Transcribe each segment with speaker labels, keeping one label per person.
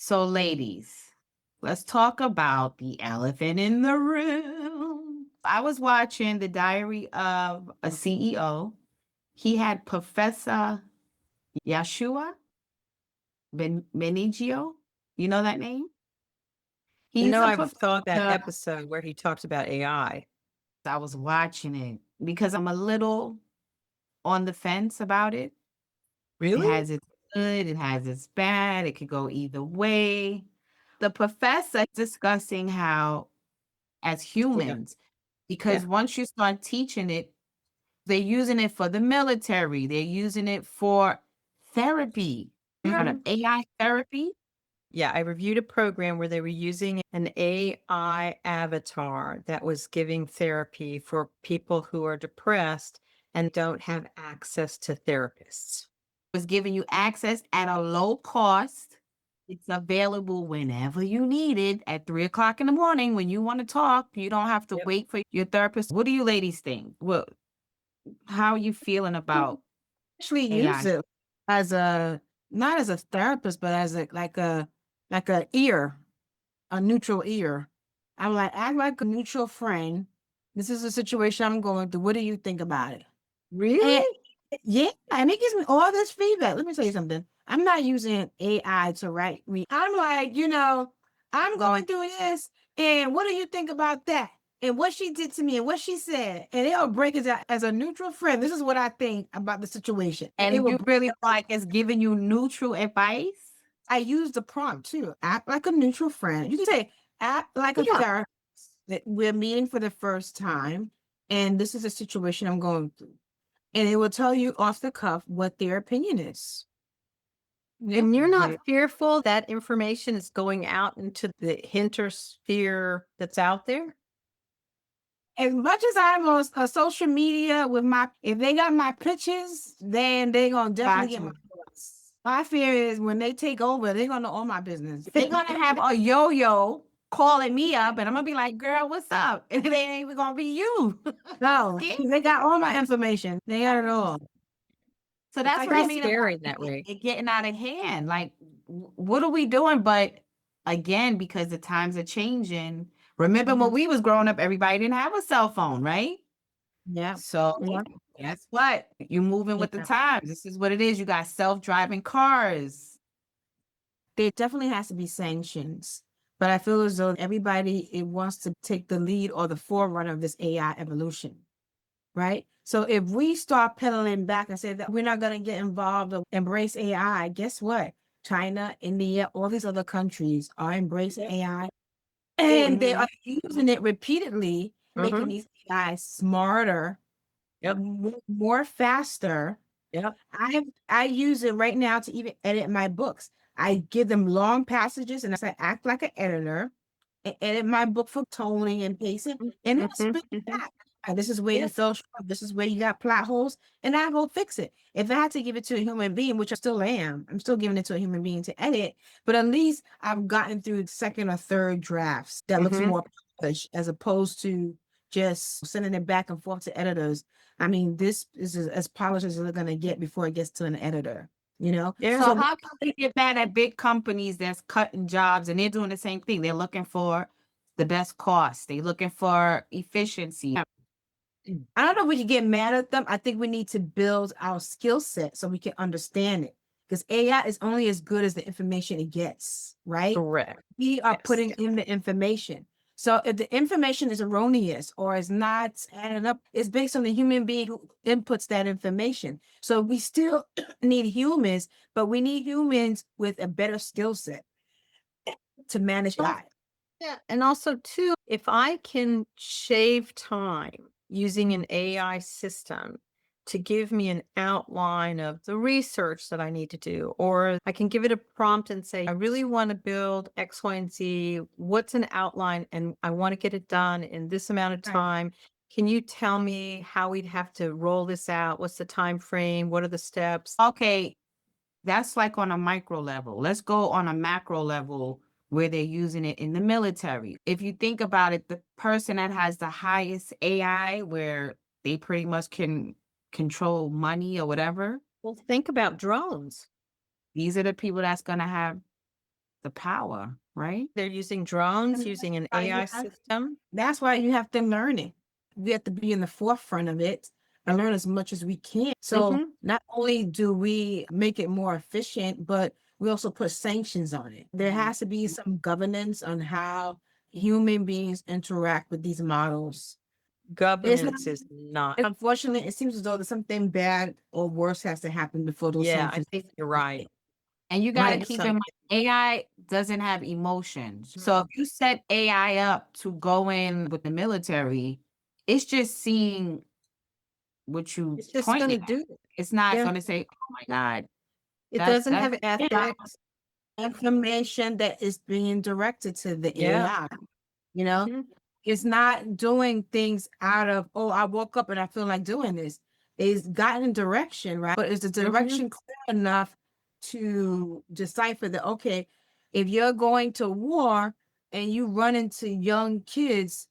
Speaker 1: So, ladies, let's talk about the elephant in the room. I was watching The Diary of a CEO. He had Professor Yeshua Ben Bengio. You know that name?
Speaker 2: I
Speaker 1: He's
Speaker 2: know
Speaker 1: a
Speaker 2: I've thought that
Speaker 1: professor.
Speaker 2: episode where he talks about AI.
Speaker 1: I was watching it because I'm a little on the fence about it. It
Speaker 2: Really?
Speaker 1: has its good, it has its bad, it could go either way. The professor discussing how, as
Speaker 2: Yeah.
Speaker 1: humans,
Speaker 2: Yeah.
Speaker 1: because once you start teaching it, they're using it for the military, they're using it for therapy, kind of
Speaker 2: Mhm.
Speaker 1: AI therapy.
Speaker 2: Yeah. I reviewed a program where they were using an AI avatar that was giving therapy for people who are depressed and don't have access to therapists.
Speaker 1: Was giving you access at a low cost. It's available whenever you need it at 3 o'clock in the morning when you want to talk. You don't have to
Speaker 2: Yep.
Speaker 1: wait for your therapist. What do you ladies think? What how are you feeling about
Speaker 3: Actually use
Speaker 1: AI?
Speaker 3: it as a not as a therapist, but as a ear, a neutral ear. I'm like, act like a neutral friend. This is a situation I'm going through. What do you think about it? And
Speaker 2: Really?
Speaker 3: yeah, and it gives me all this feedback. Let me tell you something. I'm not using AI to write me. I'm like, I'm going through this, and what do you think about that? And what she did to me, and what she said, and it'll break it down as a neutral friend. This is what I think about the situation. It
Speaker 1: And
Speaker 3: will.
Speaker 1: you really like it's giving you neutral advice?
Speaker 3: I use the prompt too. Act like a neutral friend. You can say, act like a
Speaker 2: Yeah.
Speaker 3: therapist that we're meeting for the first time, and this is a situation I'm going through. And it will tell you off the cuff what their opinion is. Yeah.
Speaker 2: And you're not
Speaker 1: But
Speaker 2: fearful that information is going out into the hintersphere that's out there?
Speaker 3: As much as I'm on social media with if they got my pictures, then they're gonna definitely get my
Speaker 1: gotcha.
Speaker 3: thoughts. My fear is when they take over, they're gonna know all my business.
Speaker 1: They're gonna have a yo-yo calling me up, and I'm gonna be like, "Girl, what's up?" And it ain't even gonna be you.
Speaker 3: No,
Speaker 1: Yeah.
Speaker 3: they got all my information. They got it all.
Speaker 1: So
Speaker 3: It's
Speaker 1: that's
Speaker 3: like
Speaker 1: what I
Speaker 2: Pretty
Speaker 1: mean
Speaker 2: scary
Speaker 1: about
Speaker 2: in that way.
Speaker 1: it getting out of hand. Like, what are we doing? But again, because the times are changing. Remember when
Speaker 3: Mhm.
Speaker 1: we was growing up, everybody didn't have a cell phone, right?
Speaker 3: Yeah.
Speaker 1: So
Speaker 3: Yeah.
Speaker 1: guess what? You moving with the
Speaker 3: Yeah.
Speaker 1: times. This is what it is. You got self-driving cars.
Speaker 3: There definitely has to be sanctions. But I feel as though everybody it wants to take the lead or the forerunner of this AI evolution. Right? So if we start pedaling back and say that we're not going to get involved or embrace AI, guess what? China, India, all these other countries are embracing AI and they
Speaker 2: Mhm.
Speaker 3: are using it repeatedly, making
Speaker 2: Mhm.
Speaker 3: these AI smarter,
Speaker 2: Yep.
Speaker 3: more faster.
Speaker 2: Yep.
Speaker 3: I use it right now to even edit my books. I give them long passages and I say act like an editor and edit my book for toning and pacing, and it'll
Speaker 2: Mhm.
Speaker 3: spit it
Speaker 2: Mhm.
Speaker 3: back. This is where you
Speaker 2: Yeah.
Speaker 3: fell short. This is where you got plot holes, and I go fix it. If I had to give it to a human being, which I still am, I'm still giving it to a human being to edit. But at least I've gotten through second or third drafts that looks
Speaker 2: Mhm.
Speaker 3: more polished as opposed to just sending it back and forth to editors. I mean, this is as polished as it's going to get before it gets to an editor. You know,
Speaker 1: So
Speaker 2: Yeah.
Speaker 3: so
Speaker 1: how come they get mad at big companies that's cutting jobs and they're doing the same thing? They're looking for the best cost. They're looking for efficiency.
Speaker 3: I don't know if we can get mad at them. I think we need to build our skill set so we can understand it. Because AI is only as good as the information it gets, right?
Speaker 2: Correct.
Speaker 3: We are
Speaker 2: Yes.
Speaker 3: putting in the information. So if the information is erroneous or is not adding up, it's based on the human being who inputs that information. So we still need humans, but we need humans with a better skill set to manage
Speaker 2: Well,
Speaker 3: AI.
Speaker 2: yeah. And also, too, if I can shave time using an AI system to give me an outline of the research that I need to do, or I can give it a prompt and say, I really want to build X, Y, and Z. What's an outline? And I want to get it done in this amount of
Speaker 3: Right.
Speaker 2: time. Can you tell me how we'd have to roll this out? What's the time frame? What are the steps?
Speaker 1: Okay, that's like on a micro level. Let's go on a macro level where they're using it in the military. If you think about it, the person that has the highest AI, where they pretty much can control money or whatever,
Speaker 2: Well, think about drones.
Speaker 1: these are the people that's going to have the power, right?
Speaker 2: They're using drones,
Speaker 3: And
Speaker 2: using an
Speaker 3: that's why
Speaker 2: AI system.
Speaker 3: that's why you have to learn it. We have to be in the forefront of it and learn as much as we can. So
Speaker 2: Mhm.
Speaker 3: not only do we make it more efficient, but we also put sanctions on it. There has to be some governance on how human beings interact with these models.
Speaker 2: Governance is not.
Speaker 3: Unfortunately, it seems as though there's something bad or worse has to happen before those
Speaker 2: Yeah, I
Speaker 3: sanctions.
Speaker 2: think you're right.
Speaker 1: And you got to
Speaker 3: Right.
Speaker 1: keep in mind, AI doesn't have emotions. So if
Speaker 2: Mm.
Speaker 1: you set AI up to go in with the military, it's just seeing what you
Speaker 2: It's just going to
Speaker 1: pointed at.
Speaker 2: do it.
Speaker 1: It's not
Speaker 2: Yeah.
Speaker 1: going to say, "Oh my God,
Speaker 2: It
Speaker 1: that's
Speaker 2: doesn't have
Speaker 1: yeah,
Speaker 2: ethics.
Speaker 3: Information that is being directed to the
Speaker 2: Yeah.
Speaker 3: AI. You know,
Speaker 2: Mhm.
Speaker 3: it's not doing things out of, oh, I woke up and I feel like doing this. It's gotten direction, right? But is the direction clear enough to decipher that, okay, if you're going to war and you run into young kids,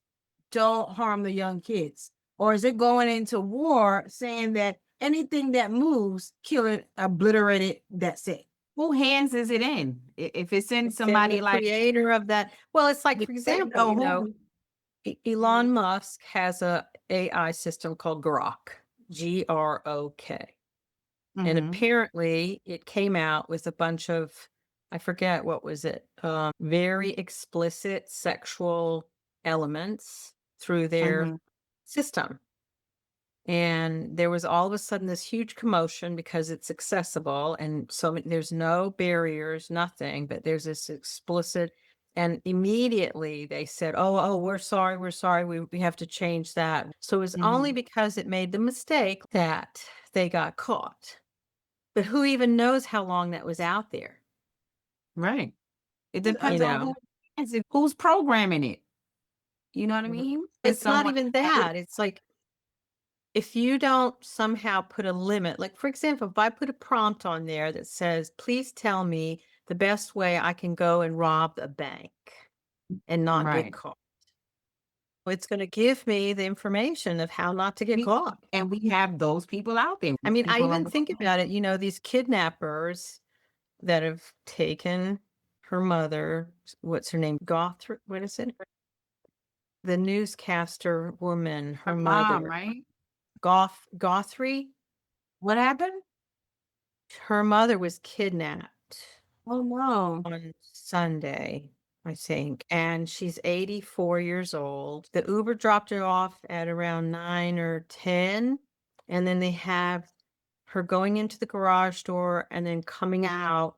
Speaker 3: don't harm the young kids? Or is it going into war saying that anything that moves, kill it, obliterate it, that's it?
Speaker 1: who hands is it in? If it's in
Speaker 2: It's in
Speaker 1: somebody
Speaker 2: the
Speaker 1: like,
Speaker 2: creator of that. Well, it's like, for
Speaker 3: They say,
Speaker 2: example,
Speaker 3: who?
Speaker 2: Elon Musk has a AI system called Grok, Grok. And
Speaker 1: Mhm,
Speaker 2: apparently it came out with a bunch of, I forget what was it, very explicit sexual elements through their
Speaker 1: mhm,
Speaker 2: system. And there was all of a sudden this huge commotion because it's accessible. And so there's no barriers, nothing, but there's this explicit. And immediately they said, oh, we're sorry, we have to change that. So it was only
Speaker 1: mhm.
Speaker 2: because it made the mistake that they got caught. But who even knows how long that was out there?
Speaker 1: Right. It
Speaker 3: You
Speaker 1: depends on
Speaker 2: know,
Speaker 1: who's programming it. You know what I
Speaker 2: Mhm.
Speaker 1: mean? Is
Speaker 2: It's not
Speaker 1: someone
Speaker 2: even that. It's like, if you don't somehow put a limit, like for example, if I put a prompt on there that says, please tell me the best way I can go and rob a bank and not get
Speaker 1: right.
Speaker 2: caught. Well, it's going to give me the information of how not to get
Speaker 1: We
Speaker 2: caught.
Speaker 1: and we have those people out there.
Speaker 2: I mean, I
Speaker 1: People
Speaker 2: even
Speaker 1: are
Speaker 2: think about it, these kidnappers that have taken her mother, what's her name? What is it? The newscaster woman, her
Speaker 1: her mom,
Speaker 2: mother,
Speaker 1: right?
Speaker 2: Gothry.
Speaker 3: What happened?
Speaker 2: Her mother was kidnapped
Speaker 3: Oh no.
Speaker 2: on Sunday, I think, and she's 84 years old. The Uber dropped her off at around 9 or 10, and then they have her going into the garage door and then coming out.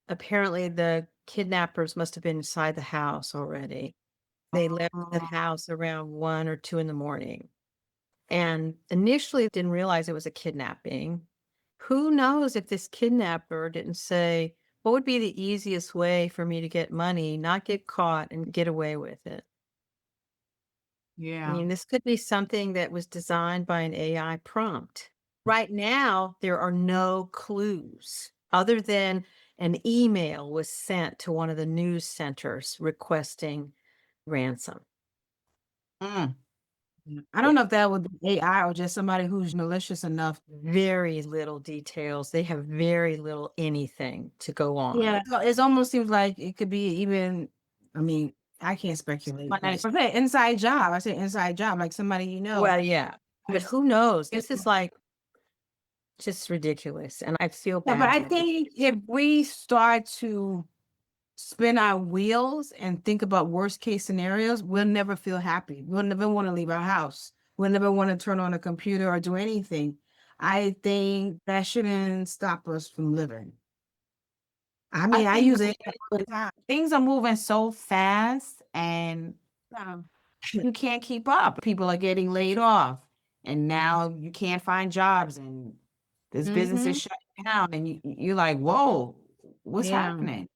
Speaker 2: Apparently, the kidnappers must have been inside the house already. They left the
Speaker 1: Oh,
Speaker 2: house around 1 or 2 in the morning, and initially didn't realize it was a kidnapping. Who knows if this kidnapper didn't say, what would be the easiest way for me to get money, not get caught, and get away with it? I
Speaker 1: yeah.
Speaker 2: mean, this could be something that was designed by an AI prompt. Right now, there are no clues other than an email was sent to one of the news centers requesting ransom.
Speaker 1: Mm.
Speaker 3: I don't know if that would be AI or just somebody who's malicious enough.
Speaker 2: Very little details. They have very little anything to go on.
Speaker 3: Yeah, so it almost seems like it could be even, I mean, I can't speculate.
Speaker 1: But
Speaker 3: Like, okay, inside job. I say inside job, like somebody you know.
Speaker 2: Well, yeah, but who knows? This is like just ridiculous, and I feel
Speaker 3: Yeah, but
Speaker 2: bad.
Speaker 3: I think if we start to spin our wheels and think about worst case scenarios, we'll never feel happy. We'll never want to leave our house. We'll never want to turn on a computer or do anything. I think that shouldn't stop us from living. I mean, I
Speaker 1: think
Speaker 3: use it all the time.
Speaker 1: things are moving so fast and you can't keep up. People are getting laid off and now you can't find jobs and this business is shutting down and you're like, whoa, what's
Speaker 3: Yeah,
Speaker 1: happening?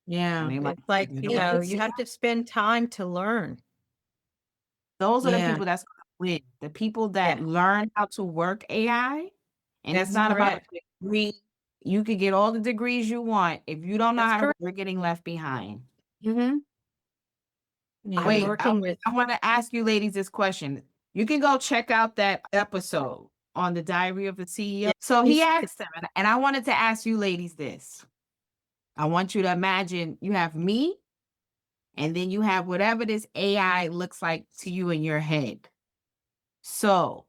Speaker 3: yeah,
Speaker 1: And they're like,
Speaker 2: It's like,
Speaker 3: it's
Speaker 2: you have to spend time to learn.
Speaker 1: those are the
Speaker 3: yeah,
Speaker 1: people that's gonna win. The people
Speaker 2: Yeah,
Speaker 1: that learn how to work AI, and it's
Speaker 2: that's
Speaker 1: not about
Speaker 2: correct.
Speaker 1: a degree. You could get all the degrees you want. If you don't know
Speaker 2: That's
Speaker 1: how to work,
Speaker 2: correct.
Speaker 1: you're getting left behind.
Speaker 2: Mhm.
Speaker 3: yeah.
Speaker 2: I'm
Speaker 1: Wait,
Speaker 2: working with
Speaker 1: I want to ask you ladies this question. You can go check out that episode on the Diary of the CEO.
Speaker 2: Yeah,
Speaker 1: So he
Speaker 2: he's
Speaker 1: asked them, and I wanted to ask you ladies this. I want you to imagine you have me, and then you have whatever this AI looks like to you in your head. So,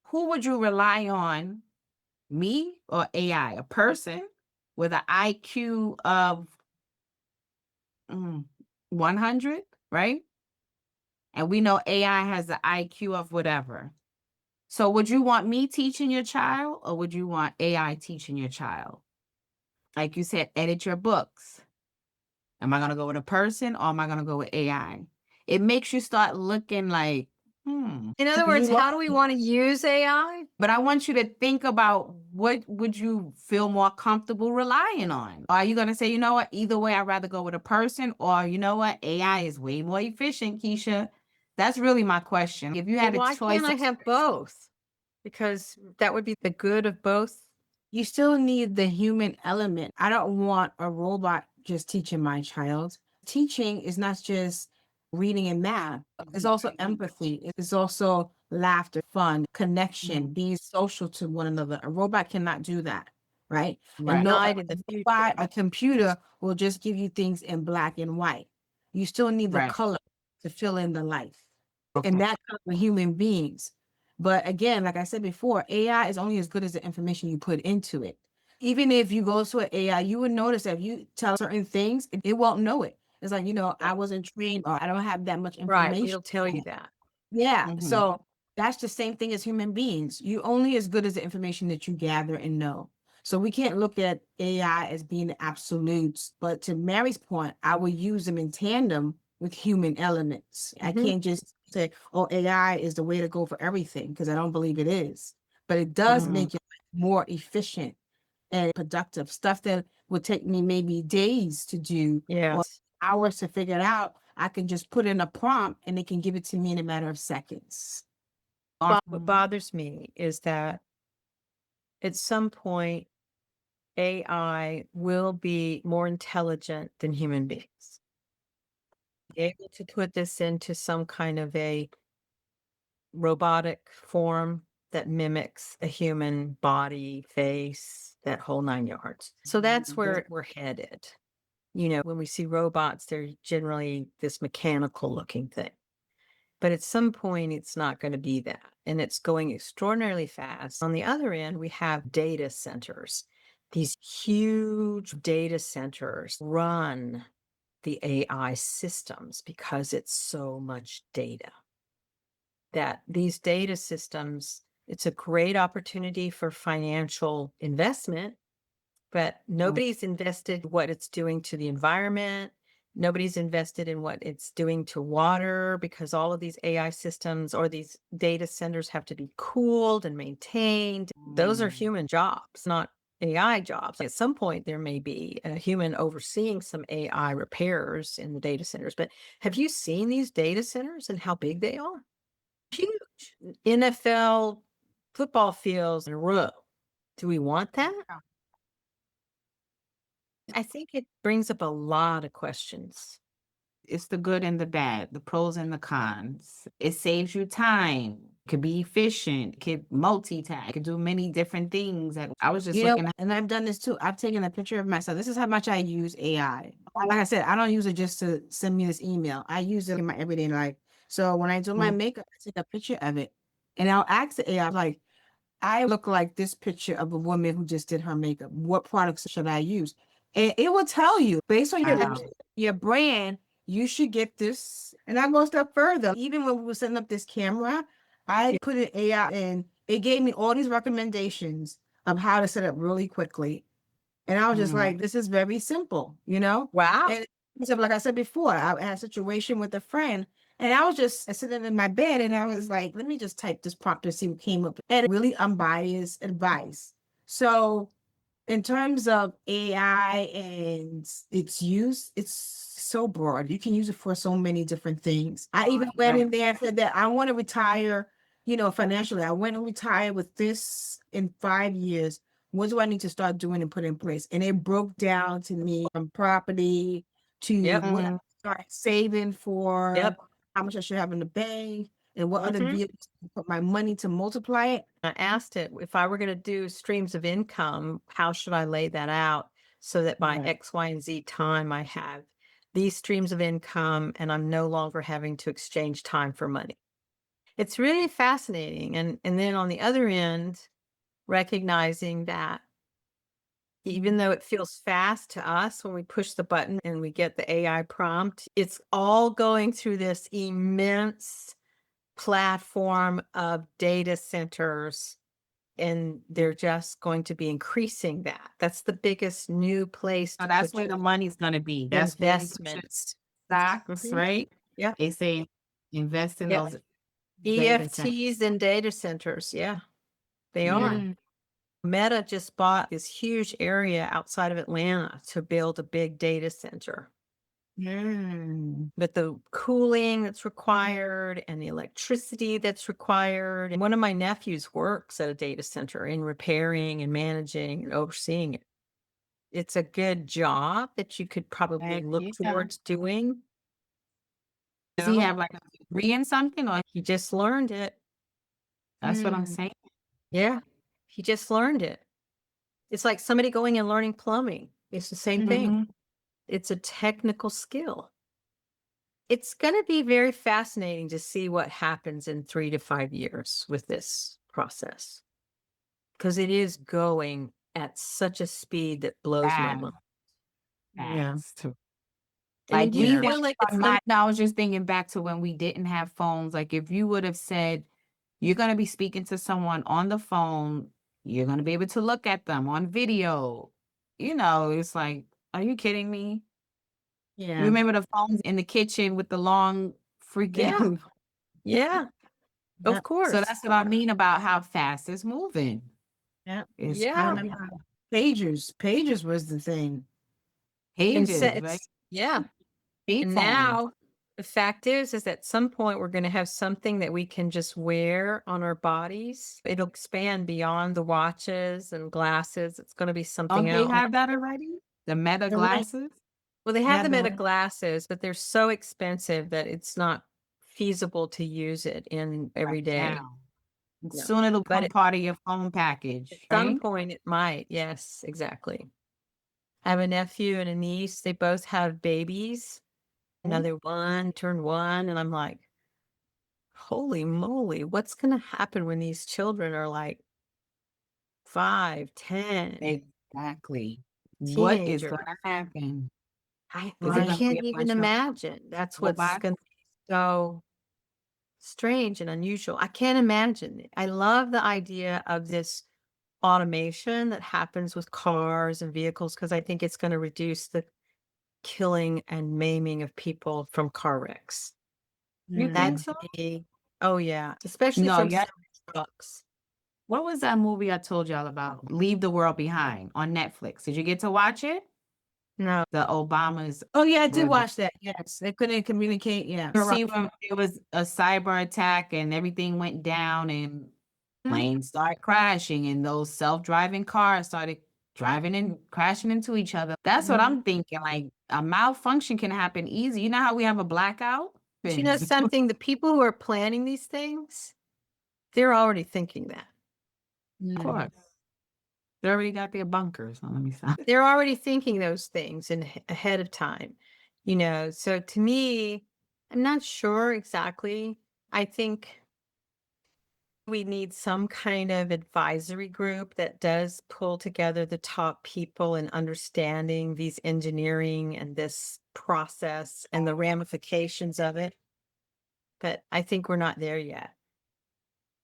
Speaker 1: who would you rely on, me or AI? A person with an IQ of 100, right? And we know AI has the IQ of whatever. So, would you want me teaching your child, or would you want AI teaching your child? Like you said, edit your books. Am I going to go with a person, or am I going to go with AI? It makes you start looking like,
Speaker 2: In other words, how do we want to use AI?
Speaker 1: But I want you to think about, what would you feel more comfortable relying on? Are you going to say, you know what, either way, I'd rather go with a person, or you know what, AI is way more efficient, Keisha? That's really my question. If you had a
Speaker 2: Why
Speaker 1: choice,
Speaker 2: can't I have both? Because that would be the good of both.
Speaker 3: You still need the human element. I don't want a robot just teaching my child. Teaching is not just reading and math. It's also empathy. It's also laughter, fun, connection, being social to one another. A robot cannot do that, right?
Speaker 1: Right.
Speaker 3: And no,
Speaker 2: Night in the
Speaker 3: robot,
Speaker 2: future.
Speaker 3: a computer will just give you things in black and white. You still need the
Speaker 1: Right.
Speaker 3: color to fill in the life.
Speaker 1: Okay.
Speaker 3: And that comes with human beings. But again, like I said before, AI is only as good as the information you put into it. Even if you go to an AI, you would notice that if you tell certain things, it won't know it. It's like, I wasn't trained, or I don't have that much
Speaker 2: Right.
Speaker 3: information.
Speaker 2: It'll tell you that.
Speaker 3: Yeah.
Speaker 1: Mhm.
Speaker 3: So that's the same thing as human beings. You only as good as the information that you gather and know. So we can't look at AI as being the absolutes. But to Mary's point, I will use them in tandem with human elements. I
Speaker 2: Mhm.
Speaker 3: can't just say, oh, AI is the way to go for everything, because I don't believe it is. But it does
Speaker 1: Mhm.
Speaker 3: make it more efficient and productive. Stuff that would take me maybe days to do or
Speaker 2: Yes.
Speaker 3: hours to figure it out, I can just put in a prompt and it can give it to me in a matter of seconds.
Speaker 2: But what bothers me is that at some point, AI will be more intelligent than human beings. Able to put this into some kind of a robotic form that mimics a human body, face, that whole 9 yards. So that's where we're headed. When we see robots, they're generally this mechanical looking thing. But at some point, it's not going to be that. And it's going extraordinarily fast. On the other end, we have data centers. These huge data centers run the AI systems because it's so much data. That these data systems, it's a great opportunity for financial investment, but nobody's invested what it's doing to the environment. Nobody's invested in what it's doing to water, because all of these AI systems or these data centers have to be cooled and maintained. Those are human jobs, not AI jobs. At some point, there may be a human overseeing some AI repairs in the data centers. But have you seen these data centers and how big they are? Huge. NFL football fields in a row. Do we want that? I think it brings up a lot of questions.
Speaker 1: It's the good and the bad, the pros and the cons. It saves you time, could be efficient, could multitask, could do many different things. That I was just looking at.
Speaker 3: And I've done this too. I've taken a picture of myself. This is how much I use AI. Like I said, I don't use it just to send me this email. I use it in my everyday life. So when I do my makeup, I take a picture of it and I'll ask the AI, like, I look like this picture of a woman who just did her makeup. What products should I use? And it will tell you based on
Speaker 1: Wow.
Speaker 3: your brand, you should get this. And I go a step further. Even when we were setting up this camera, I put an AI and it gave me all these recommendations of how to set up really quickly. And I was just like, this is very simple,
Speaker 2: Wow.
Speaker 3: And so, like I said before, I had a situation with a friend, and I was just sitting in my bed, and I was like, let me just type this prompt to see what came up. And really unbiased advice. So, in terms of AI and its use, it's so broad. You can use it for so many different things. I even went in there and said that I want to retire, financially. I want to retire with this in 5 years. What do I need to start doing and put in place? And it broke down to me from property to
Speaker 2: Yep.
Speaker 3: what I start saving for,
Speaker 2: Yep.
Speaker 3: how much I should have in the bank, and what other
Speaker 2: Mhm.
Speaker 3: vehicles to put my money to multiply it.
Speaker 2: I asked it if I were going to do streams of income, how should I lay that out so that by
Speaker 3: Right.
Speaker 2: X, Y, and Z time, I have these streams of income and I'm no longer having to exchange time for money. It's really fascinating. And then on the other end, recognizing that even though it feels fast to us when we push the button and we get the AI prompt, it's all going through this immense platform of data centers, and they're just going to be increasing that. That's the biggest new place
Speaker 1: So
Speaker 2: to
Speaker 1: that's
Speaker 2: put
Speaker 1: where
Speaker 2: your
Speaker 1: the money's gonna be. That's where you put your
Speaker 2: investments.
Speaker 1: stocks,
Speaker 2: Mhm.
Speaker 1: right?
Speaker 2: Yeah.
Speaker 1: They say invest in
Speaker 2: Yeah.
Speaker 1: those data centers.
Speaker 2: EFTs and data centers. Yeah, they are.
Speaker 1: Mm.
Speaker 2: Meta just bought this huge area outside of Atlanta to build a big data center.
Speaker 1: Mm.
Speaker 2: But the cooling that's required and the electricity that's required. And one of my nephews works at a data center in repairing and managing and overseeing it. It's a good job that you could probably
Speaker 1: Heck
Speaker 2: look
Speaker 1: yeah.
Speaker 2: towards doing.
Speaker 1: Does he
Speaker 2: No,
Speaker 1: have like a degree in something, or
Speaker 2: he just learned it.
Speaker 1: that's what I'm
Speaker 3: Mm.
Speaker 1: saying?
Speaker 2: Yeah, he just learned it. It's like somebody going and learning plumbing. It's the same thing.
Speaker 1: Mhm.
Speaker 2: It's a technical skill. It's going to be very fascinating to see what happens in 3 to 5 years with this process, because it is going at such a speed that blows my
Speaker 1: Fast,
Speaker 2: mind.
Speaker 3: Yeah.
Speaker 1: fast.
Speaker 2: And I
Speaker 1: Like
Speaker 2: do
Speaker 1: we went
Speaker 2: feel like it's
Speaker 1: from
Speaker 2: going
Speaker 1: not, I was just thinking back to when we didn't have phones. Like if you would have said, you're gonna be speaking to someone on the phone, you're gonna be able to look at them on video. It's like, are you kidding me?
Speaker 3: Yeah.
Speaker 1: Remember the phones in the kitchen with the long
Speaker 2: yeah,
Speaker 1: freaking
Speaker 2: yeah,
Speaker 3: Yeah.
Speaker 2: of
Speaker 1: So
Speaker 2: course.
Speaker 1: that's what I mean about how fast it's moving.
Speaker 3: Yeah.
Speaker 1: It's
Speaker 3: I
Speaker 2: Yeah.
Speaker 3: remember pagers. Pagers was the thing.
Speaker 2: And so
Speaker 1: pages, right?
Speaker 2: it's, yeah.
Speaker 1: Big
Speaker 2: And
Speaker 1: phones.
Speaker 2: now the fact is at some point we're going to have something that we can just wear on our bodies. It'll expand beyond the watches and glasses. It's going to be something
Speaker 1: Don't they
Speaker 2: else.
Speaker 1: have that already? The Meta
Speaker 3: You're right.
Speaker 1: glasses?
Speaker 2: Well, they
Speaker 3: They
Speaker 2: have
Speaker 3: have
Speaker 2: the
Speaker 3: the
Speaker 2: Meta
Speaker 3: right.
Speaker 2: glasses, but they're so expensive that it's not feasible to use it in every
Speaker 1: Right
Speaker 2: day.
Speaker 1: now.
Speaker 2: No.
Speaker 1: Soon it'll
Speaker 2: But
Speaker 1: become part of your phone
Speaker 2: at
Speaker 1: package,
Speaker 2: some
Speaker 1: right?
Speaker 2: point it might. Yes, exactly. I have a nephew and a niece. They both have babies. Another one turned 1, and I'm like, holy moly, what's going to happen when these children are like 5, 10,
Speaker 1: Exactly. What is
Speaker 2: teenagers?
Speaker 1: gonna happen? Is
Speaker 2: I
Speaker 1: it
Speaker 3: Right.
Speaker 1: gonna be
Speaker 2: can't
Speaker 1: a
Speaker 2: even
Speaker 1: bunch of
Speaker 2: imagine. That's what's
Speaker 1: robots?
Speaker 2: going to be so strange and unusual. I can't imagine it. I love the idea of this automation that happens with cars and vehicles because I think it's going to reduce the killing and maiming of people from car wrecks.
Speaker 1: You
Speaker 2: That
Speaker 1: think
Speaker 3: Mm.
Speaker 1: so?
Speaker 2: to me, oh yeah, especially
Speaker 1: No,
Speaker 2: from
Speaker 1: yeah.
Speaker 2: trucks.
Speaker 1: What was that movie I told y'all about? Leave the World Behind on Netflix. Did you get to watch it?
Speaker 2: No,
Speaker 1: The Obamas
Speaker 3: Oh yeah, I did
Speaker 1: were
Speaker 3: watch that. Yes. They couldn't communicate.
Speaker 1: you
Speaker 3: Yes.
Speaker 1: see when it was a cyber attack and everything went down and planes started crashing and those self-driving cars started driving and crashing into each other. That's what
Speaker 3: Mhm.
Speaker 1: I'm thinking. Like a malfunction can happen easy. You know how we have a blackout?
Speaker 2: but you know something? The people who are planning these things, they're already thinking that.
Speaker 1: Of
Speaker 3: Mm.
Speaker 1: course. They already got their bunkers. Let me stop.
Speaker 2: They're already thinking those things ahead of time, So to me, I'm not sure exactly. I think we need some kind of advisory group that does pull together the top people in understanding these engineering and this process and the ramifications of it. But I think we're not there yet.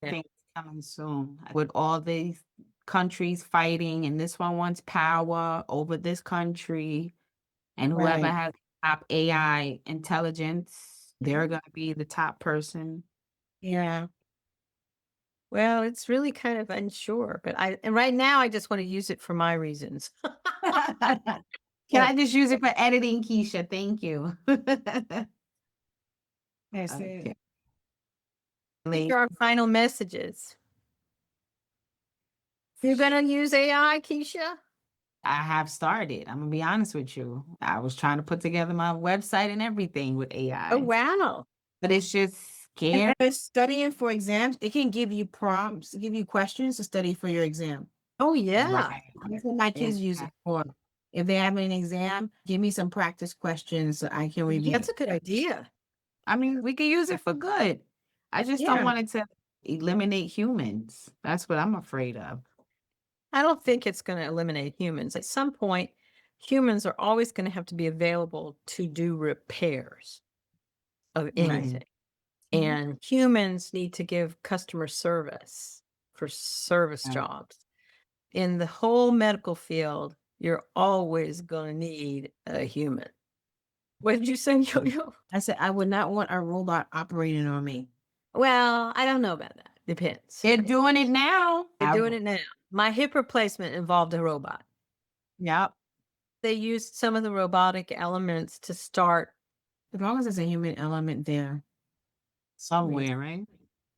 Speaker 1: I think it's coming soon. With all these countries fighting and this one wants power over this country and whoever
Speaker 3: Right.
Speaker 1: has top AI intelligence, they're gonna be the top person.
Speaker 3: Yeah.
Speaker 2: Well, it's really kind of unsure, but and right now I just want to use it for my reasons.
Speaker 1: Can I just use it for editing, Keisha? Thank you.
Speaker 3: That's
Speaker 1: Okay.
Speaker 3: it.
Speaker 2: These are our final messages. You're going to use AI, Keisha?
Speaker 1: I have started. I'm gonna be honest with you. I was trying to put together my website and everything with AI.
Speaker 2: Oh, wow.
Speaker 1: But it's just
Speaker 3: And
Speaker 1: scary.
Speaker 3: if it's studying for exams, it can give you prompts, give you questions to study for your exam.
Speaker 2: Oh, yeah.
Speaker 1: Right.
Speaker 3: That's what my kids use it for. If they're having an exam, give me some practice questions so I can review.
Speaker 2: That's a good idea.
Speaker 1: I mean, we could use it for good. I just don't
Speaker 2: Yeah.
Speaker 1: want it to eliminate humans. That's what I'm afraid of.
Speaker 2: I don't think it's going to eliminate humans. At some point, humans are always going to have to be available to do repairs of anything.
Speaker 3: Mhm.
Speaker 2: And humans need to give customer service for service
Speaker 1: Right.
Speaker 2: jobs. In the whole medical field, you're always going to need a human. What did you say, Yo-Yo?
Speaker 3: I said I would not want a robot operating on me.
Speaker 2: Well, I don't know about that. Depends.
Speaker 1: They're doing it now.
Speaker 2: They're doing it now. My hip replacement involved a robot.
Speaker 1: Yep.
Speaker 2: They used some of the robotic elements to start.
Speaker 3: As long as there's a human element there.
Speaker 1: Somewhere, right?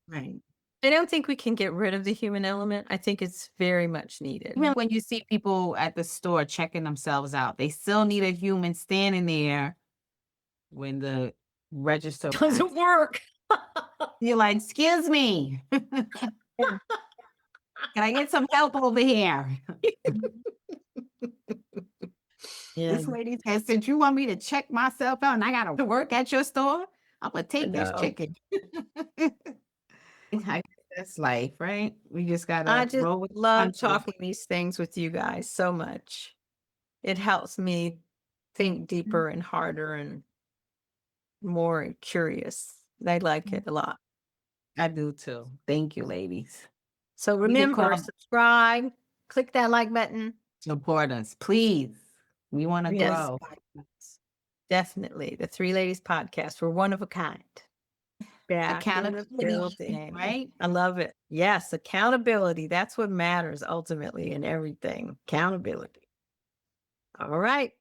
Speaker 3: Right.
Speaker 2: I don't think we can get rid of the human element. I think it's very much needed.
Speaker 1: Even when you see people at the store checking themselves out, they still need a human standing there when the register
Speaker 2: Doesn't work.
Speaker 1: You're like, excuse me. Can I get some help over here?
Speaker 2: Yeah,
Speaker 1: This lady said, since you want me to check myself out and I gotta work at your store, I'm gonna take this
Speaker 2: know.
Speaker 1: chicken. That's life, right? We just gotta
Speaker 2: I just
Speaker 1: roll with the
Speaker 2: love
Speaker 1: punches.
Speaker 2: talking these things with you guys so much. It helps me think deeper and harder and more curious. I like it a lot.
Speaker 1: I do too. Thank you, ladies.
Speaker 2: So
Speaker 1: We can
Speaker 2: remember,
Speaker 1: call-
Speaker 2: subscribe, click that like button.
Speaker 1: Support us, please. We want to
Speaker 2: Yes.
Speaker 1: grow.
Speaker 2: Definitely. The Three Ladies Podcast. We're one of a kind. Back in the
Speaker 1: Accountability,
Speaker 2: building.
Speaker 1: right?
Speaker 2: I love it. Yes, accountability. That's what matters ultimately in everything. Accountability. All right.